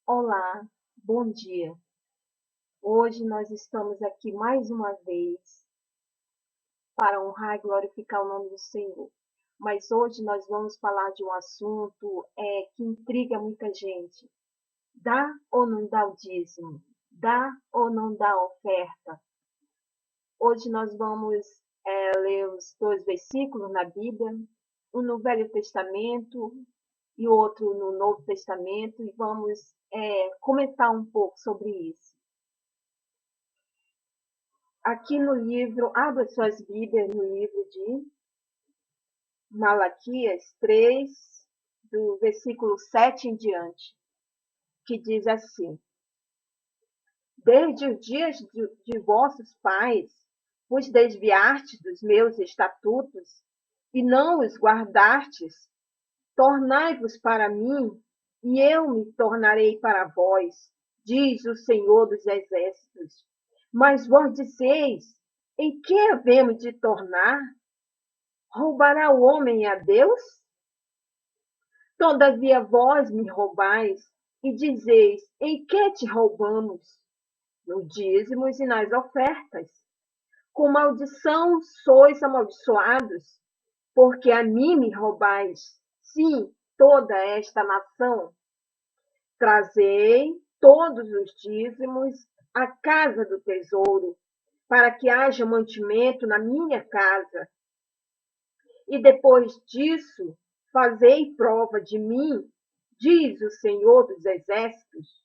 Olá, bom dia. Hoje nós estamos aqui mais uma vez para honrar e glorificar o nome do Senhor. Mas hoje nós vamos falar de um assunto que intriga muita gente. Dá ou não dá o dízimo? Dá ou não dá a oferta? Hoje nós vamos ler os dois versículos na Bíblia, um no Velho Testamento e outro no Novo Testamento, e vamos comentar um pouco sobre isso. Aqui no livro, abra suas Bíblias no livro de Malaquias 3, do versículo 7 em diante, que diz assim: Desde os dias de vossos pais vos desviastes dos meus estatutos e não os guardastes, tornai-vos para mim, e eu me tornarei para vós, diz o Senhor dos Exércitos. Mas vós disseis, em que havemos de tornar? Roubará o homem a Deus? Todavia vós me roubais, e dizeis, em que te roubamos? No dízimos e nas ofertas. Com maldição sois amaldiçoados, porque a mim me roubais, sim, toda esta nação. Trazei todos os dízimos à casa do tesouro, para que haja mantimento na minha casa. E depois disso, fazei prova de mim, diz o Senhor dos Exércitos,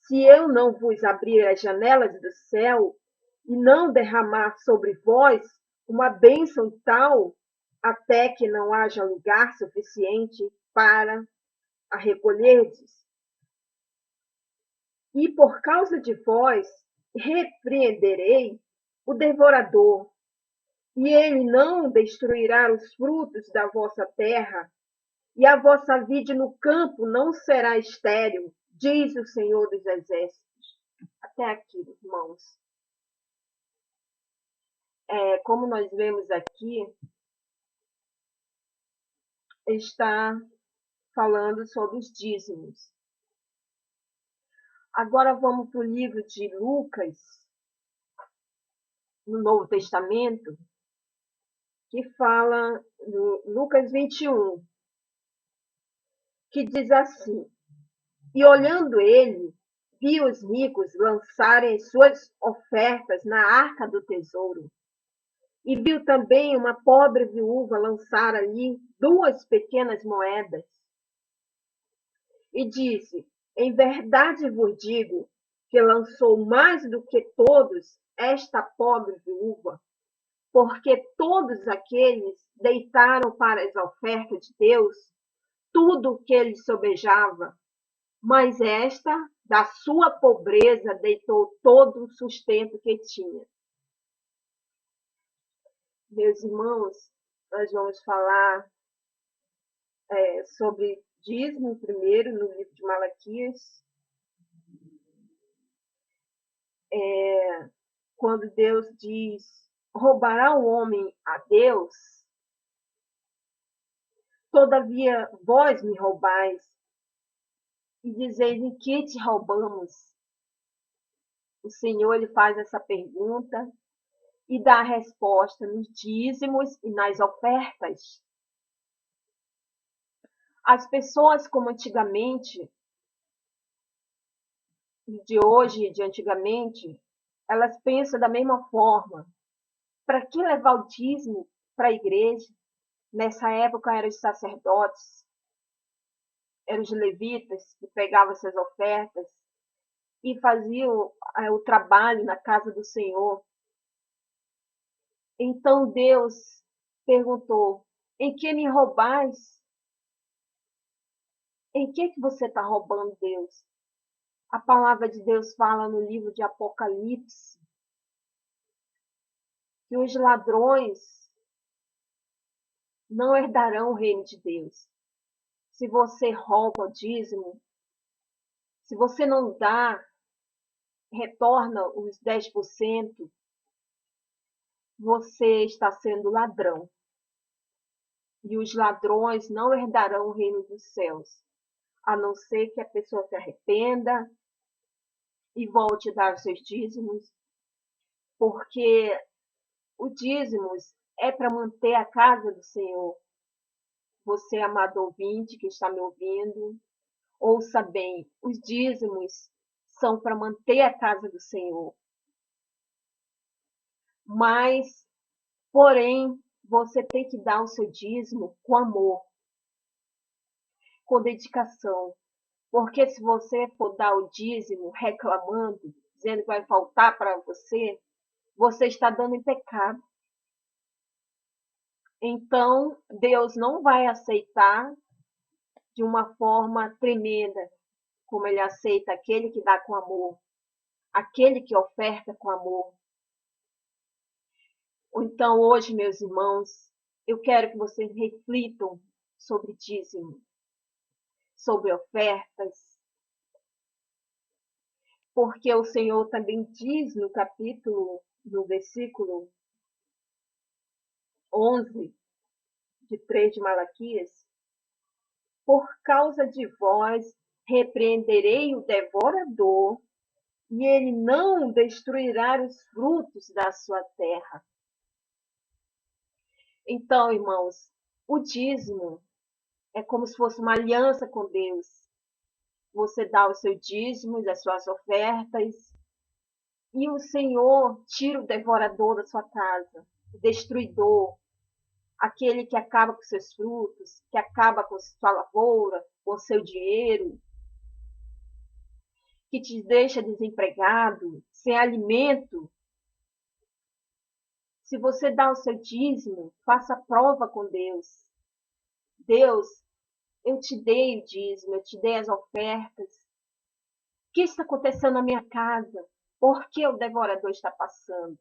se eu não vos abrir as janelas do céu e não derramar sobre vós uma bênção tal, até que não haja lugar suficiente para a recolherdes. E por causa de vós repreenderei o devorador, e ele não destruirá os frutos da vossa terra, e a vossa vide no campo não será estéril, diz o Senhor dos Exércitos. Até aqui, irmãos. Como nós vemos aqui, está falando sobre os dízimos. Agora vamos para o livro de Lucas, no Novo Testamento, que fala no Lucas 21, que diz assim: E olhando ele, viu os ricos lançarem suas ofertas na arca do tesouro. E viu também uma pobre viúva lançar ali 2 pequenas moedas. E disse: Em verdade vos digo que lançou mais do que todos esta pobre viúva, porque todos aqueles deitaram para as ofertas de Deus tudo o que lhe sobejava, mas esta, da sua pobreza, deitou todo o sustento que tinha. Meus irmãos, nós vamos falar sobre dízimo primeiro no livro de Malaquias, quando Deus diz: roubará o homem a Deus? Todavia vós me roubais, e dizeis: em que te roubamos? O Senhor ele faz essa pergunta e dá a resposta nos dízimos e nas ofertas. As pessoas, como antigamente, de hoje e de antigamente, elas pensam da mesma forma. Para que levar o dízimo para a igreja? Nessa época eram os sacerdotes, eram os levitas que pegavam essas ofertas e faziam o trabalho na casa do Senhor. Então Deus perguntou: em que me roubais? Em que você está roubando, Deus? A palavra de Deus fala no livro de Apocalipse que os ladrões não herdarão o reino de Deus. Se você rouba o dízimo, se você não dá, retorna os 10%, você está sendo ladrão. E os ladrões não herdarão o reino dos céus. a não ser que a pessoa se arrependa e volte a dar os seus dízimos, porque o dízimos é para manter a casa do Senhor. Você, amado ouvinte que está me ouvindo, ouça bem, os dízimos são para manter a casa do Senhor. Mas, porém, você tem que dar o seu dízimo com amor, com dedicação. Porque se você for dar o dízimo reclamando, dizendo que vai faltar para você, você está dando em pecado. Então, Deus não vai aceitar de uma forma tremenda, como Ele aceita aquele que dá com amor, aquele que oferta com amor. Então, hoje, meus irmãos, eu quero que vocês reflitam sobre dízimo, sobre ofertas, porque o Senhor também diz no versículo 11 de 3 de Malaquias, por causa de vós repreenderei o devorador, e ele não destruirá os frutos da sua terra. Então, irmãos, o dízimo é como se fosse uma aliança com Deus. Você dá o seu dízimo, as suas ofertas, e o Senhor tira o devorador da sua casa, o destruidor, aquele que acaba com seus frutos, que acaba com sua lavoura, com seu dinheiro, que te deixa desempregado, sem alimento. Se você dá o seu dízimo, faça prova com Deus. Deus, eu te dei o dízimo, eu te dei as ofertas. O que está acontecendo na minha casa? Por que o devorador está passando?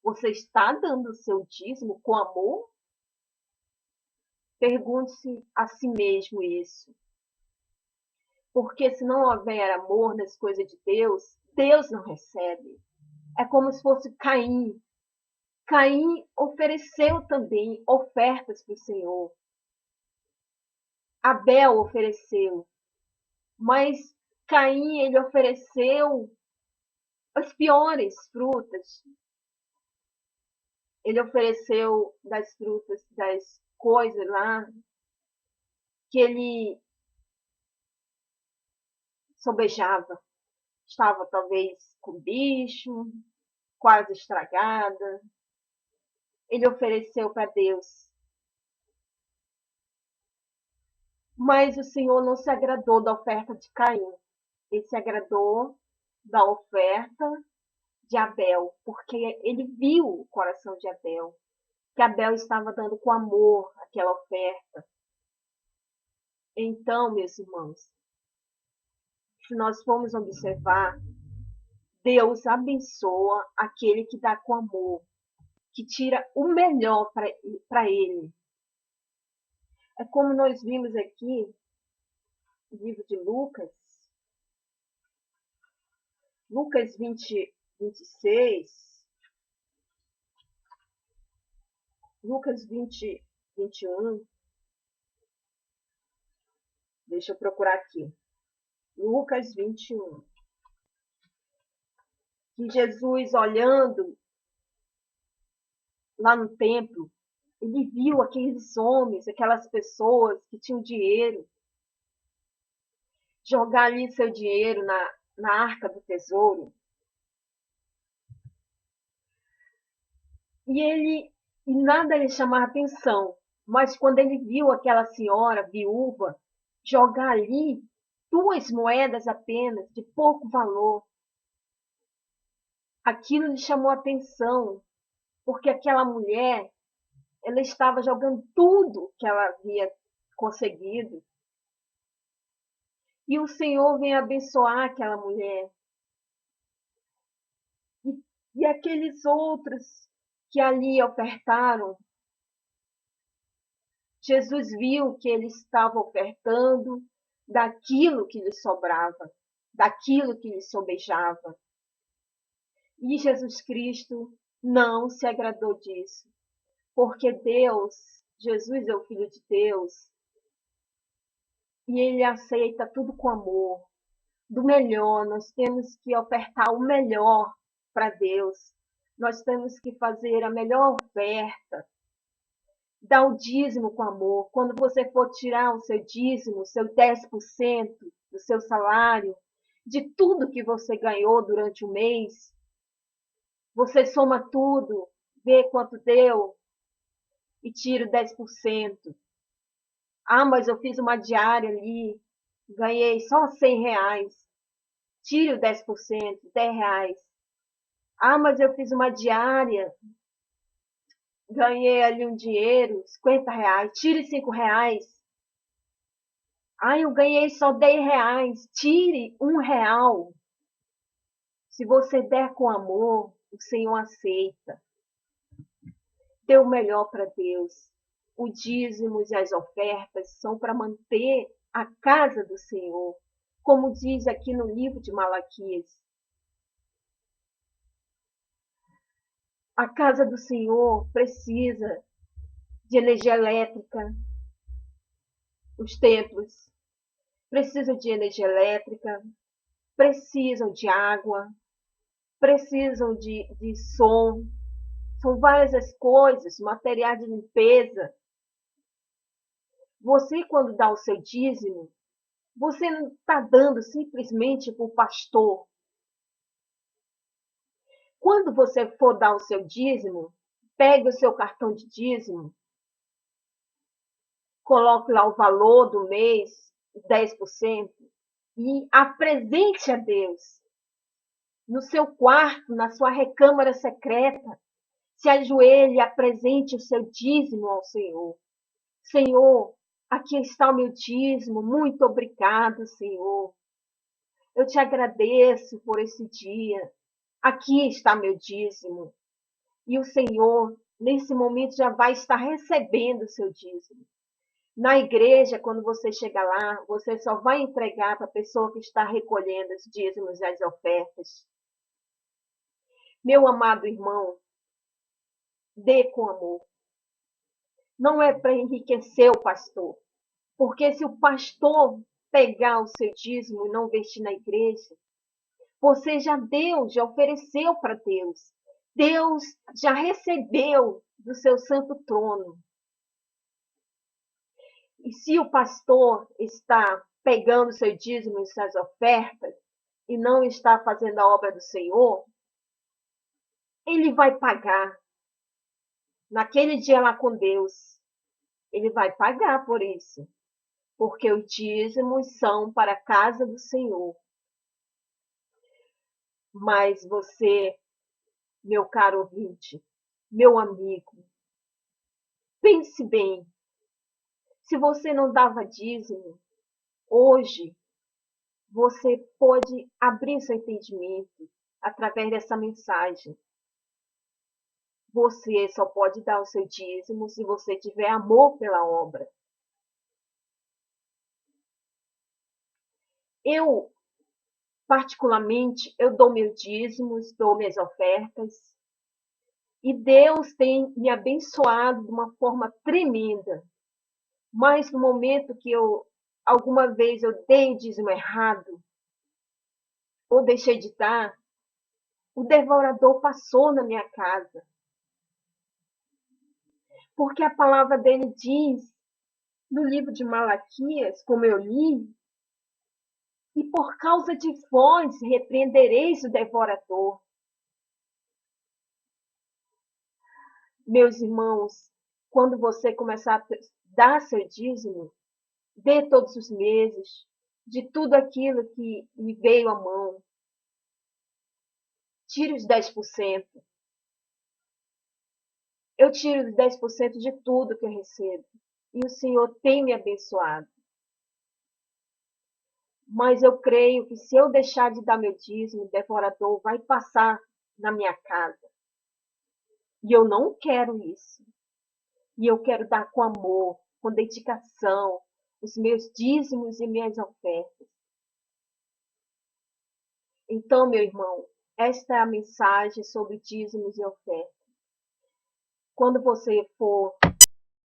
Você está dando o seu dízimo com amor? Pergunte-se a si mesmo isso. Porque se não houver amor nas coisas de Deus, Deus não recebe. É como se fosse Caim. Caim ofereceu também ofertas para o Senhor. Abel ofereceu. Mas Caim, ele ofereceu as piores frutas. Ele ofereceu das frutas, das coisas lá, que ele sobejava. Estava talvez com bicho, quase estragada. Ele ofereceu para Deus. Mas o Senhor não se agradou da oferta de Caim. Ele se agradou da oferta de Abel, porque ele viu o coração de Abel, que Abel estava dando com amor aquela oferta. Então, meus irmãos, se nós formos observar, Deus abençoa aquele que dá com amor, que tira o melhor para ele. É como nós vimos aqui no livro de Lucas, Lucas 26, Lucas 20, 21. Deixa eu procurar aqui. Lucas 21. Que Jesus, olhando lá no templo, ele viu aqueles homens, aquelas pessoas que tinham dinheiro, jogar ali seu dinheiro na arca do tesouro. E nada lhe chamava atenção. Mas quando ele viu aquela senhora viúva jogar ali 2 moedas apenas, de pouco valor, aquilo lhe chamou atenção, porque aquela mulher, ela estava jogando tudo que ela havia conseguido. E o Senhor vem abençoar aquela mulher. E aqueles outros que ali ofertaram, Jesus viu que ele estava ofertando daquilo que lhe sobrava, daquilo que lhe sobejava. E Jesus Cristo não se agradou disso, porque Deus, Jesus é o Filho de Deus, e Ele aceita tudo com amor, do melhor. Nós temos que ofertar o melhor para Deus. Nós temos que fazer a melhor oferta, dar o dízimo com amor. Quando você for tirar o seu dízimo, o seu 10% do seu salário, de tudo que você ganhou durante o mês, você soma tudo, vê quanto deu e tira 10%. Ah, mas eu fiz uma diária ali, ganhei só R$ 100. Tire o 10%, R$ 10. Ah, mas eu fiz uma diária, ganhei ali um dinheiro, R$ 50. Tire R$ 5. Ah, eu ganhei só R$ 10. Tire R$ 1. Se você der com amor, o Senhor aceita. Dê o melhor para Deus. O dízimo e as ofertas são para manter a casa do Senhor, como diz aqui no livro de Malaquias. A casa do Senhor precisa de energia elétrica, os templos precisam de energia elétrica, precisam de água, precisam de som, são várias as coisas, materiais de limpeza. Você, quando dá o seu dízimo, você não está dando simplesmente para o pastor. Quando você for dar o seu dízimo, pegue o seu cartão de dízimo, coloque lá o valor do mês, 10%, e apresente a Deus. No seu quarto, na sua recâmara secreta, se ajoelhe e apresente o seu dízimo ao Senhor. Senhor, aqui está o meu dízimo, muito obrigado, Senhor. Eu te agradeço por esse dia. Aqui está meu dízimo. E o Senhor, nesse momento, já vai estar recebendo o seu dízimo. Na igreja, quando você chegar lá, você só vai entregar para a pessoa que está recolhendo os dízimos e as ofertas. Meu amado irmão, dê com amor. Não é para enriquecer o pastor. Porque se o pastor pegar o seu dízimo e não investir na igreja, você já deu, já ofereceu para Deus. Deus já recebeu do seu santo trono. E se o pastor está pegando o seu dízimo e suas ofertas e não está fazendo a obra do Senhor, ele vai pagar. Naquele dia lá com Deus, ele vai pagar por isso. Porque os dízimos são para a casa do Senhor. Mas você, meu caro ouvinte, meu amigo, pense bem. Se você não dava dízimo, hoje você pode abrir seu entendimento através dessa mensagem. Você só pode dar o seu dízimo se você tiver amor pela obra. Eu, particularmente, eu dou meus dízimos, dou minhas ofertas, e Deus tem me abençoado de uma forma tremenda. Mas no momento que alguma vez eu dei o dízimo errado, ou deixei de dar, o devorador passou na minha casa. Porque a palavra dele diz, no livro de Malaquias, como eu li, e por causa de vós repreendereis o devorador. Meus irmãos, quando você começar a dar seu dízimo, dê todos os meses, de tudo aquilo que lhe veio à mão. Tire os 10%. Eu tiro os 10% de tudo que eu recebo. E o Senhor tem me abençoado. Mas eu creio que se eu deixar de dar meu dízimo, o devorador vai passar na minha casa. E eu não quero isso. E eu quero dar com amor, com dedicação, os meus dízimos e minhas ofertas. Então, meu irmão, esta é a mensagem sobre dízimos e ofertas. Quando você for